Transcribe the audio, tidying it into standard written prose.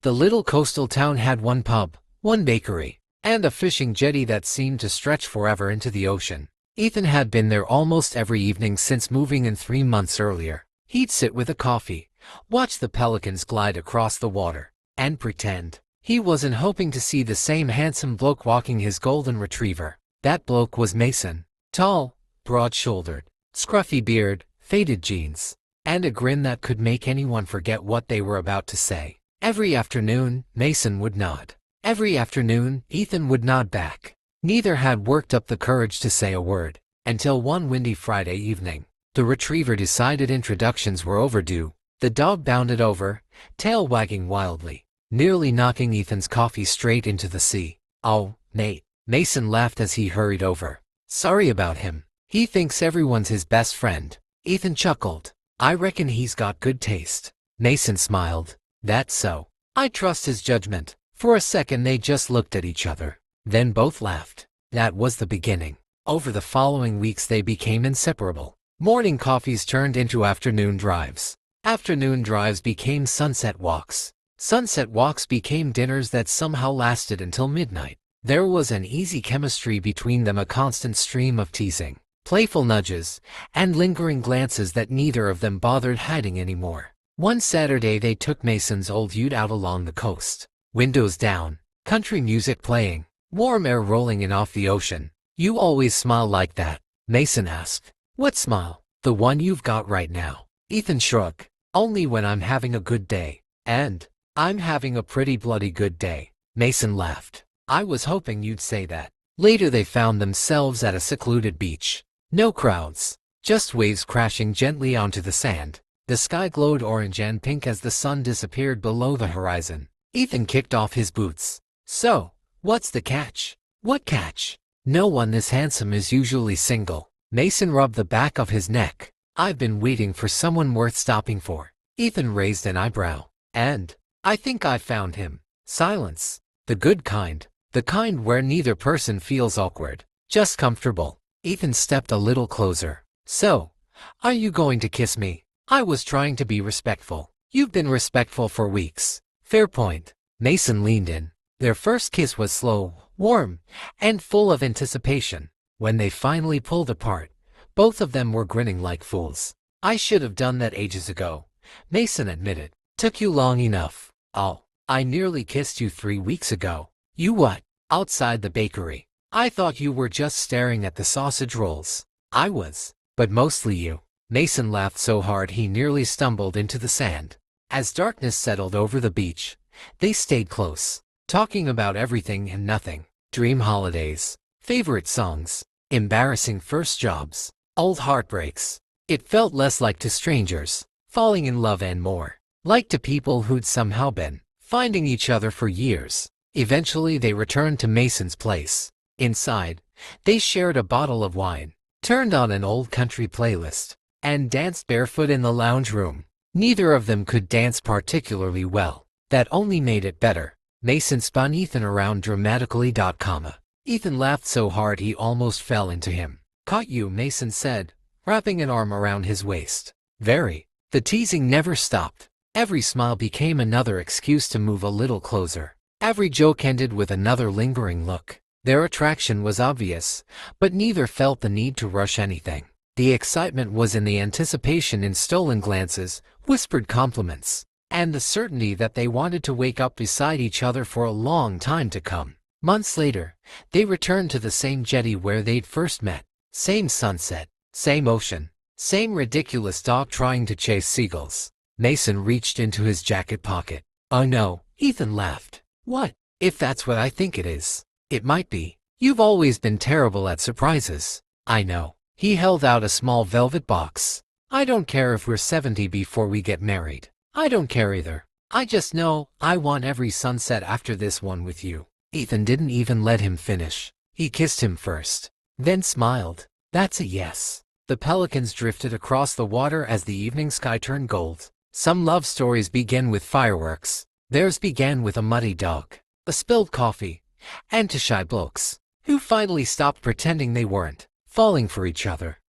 The little coastal town had one pub, one bakery, and a fishing jetty that seemed to stretch forever into the ocean. Ethan had been there almost every evening since moving in 3 months earlier. He'd sit with a coffee, watch the pelicans glide across the water, and pretend he wasn't hoping to see the same handsome bloke walking his golden retriever. That bloke was Mason. Tall, broad-shouldered, scruffy beard, faded jeans, and a grin that could make anyone forget what they were about to say. Every afternoon, Mason would nod. Every afternoon, Ethan would nod back. Neither had worked up the courage to say a word, until one windy Friday evening. The retriever decided introductions were overdue. The dog bounded over, tail wagging wildly, nearly knocking Ethan's coffee straight into the sea. "Oh, mate." Mason laughed as he hurried over. "Sorry about him. He thinks everyone's his best friend." Ethan chuckled. "I reckon he's got good taste." Mason smiled. "That's so. I trust his judgment." For a second they just looked at each other. Then both laughed. That was the beginning. Over the following weeks they became inseparable. Morning coffees turned into afternoon drives. Afternoon drives became sunset walks. Sunset walks became dinners that somehow lasted until midnight. There was an easy chemistry between them, a constant stream of teasing, playful nudges, and lingering glances that neither of them bothered hiding anymore. One Saturday they took Mason's old ute out along the coast. Windows down, country music playing, warm air rolling in off the ocean. "You always smile like that?" Mason asked. "What smile?" "The one you've got right now." Ethan shrugged. "Only when I'm having a good day." "And I'm having a pretty bloody good day." Mason laughed. "I was hoping you'd say that." Later they found themselves at a secluded beach. No crowds, just waves crashing gently onto the sand. The sky glowed orange and pink as the sun disappeared below the horizon. Ethan kicked off his boots. "So, what's the catch?" "What catch?" "No one this handsome is usually single." Mason rubbed the back of his neck. "I've been waiting for someone worth stopping for." Ethan raised an eyebrow. "And I think I found him." Silence. "The good kind. The kind where neither person feels awkward, just comfortable." Ethan stepped a little closer. "So, are you going to kiss me?" "I was trying to be respectful." "You've been respectful for weeks." "Fair point." Mason leaned in. Their first kiss was slow, warm, and full of anticipation. When they finally pulled apart, both of them were grinning like fools. "I should have done that ages ago," Mason admitted. "Took you long enough." "Oh, I nearly kissed you 3 weeks ago." "You what?" "Outside the bakery. I thought you were just staring at the sausage rolls." "I was, but mostly you." Mason laughed so hard he nearly stumbled into the sand. As darkness settled over the beach, they stayed close, talking about everything and nothing. Dream holidays, favorite songs, embarrassing first jobs, old heartbreaks. It felt less like to strangers, falling in love, and more like to people who'd somehow been finding each other for years. Eventually they returned to Mason's place. Inside, they shared a bottle of wine, turned on an old country playlist, and danced barefoot in the lounge room. Neither of them could dance particularly well. That only made it better. Mason spun Ethan around dramatically. Ethan laughed so hard he almost fell into him. "Caught you," Mason said, wrapping an arm around his waist. "Very." The teasing never stopped. Every smile became another excuse to move a little closer. Every joke ended with another lingering look. Their attraction was obvious, but neither felt the need to rush anything. The excitement was in the anticipation, in stolen glances, whispered compliments, and the certainty that they wanted to wake up beside each other for a long time to come. Months later, they returned to the same jetty where they'd first met. Same sunset, same ocean, same ridiculous dog trying to chase seagulls. Mason reached into his jacket pocket. "Oh no," Ethan laughed. "What?" "If that's what I think it is." "It might be. You've always been terrible at surprises." "I know." He held out a small velvet box. "I don't care if we're 70 before we get married. I don't care either. I just know I want every sunset after this one with you." Ethan didn't even let him finish. He kissed him first, then smiled. "That's a yes." The pelicans drifted across the water as the evening sky turned gold. Some love stories begin with fireworks. Theirs began with a muddy dog, a spilled coffee, and two shy blokes who finally stopped pretending they weren't falling for each other.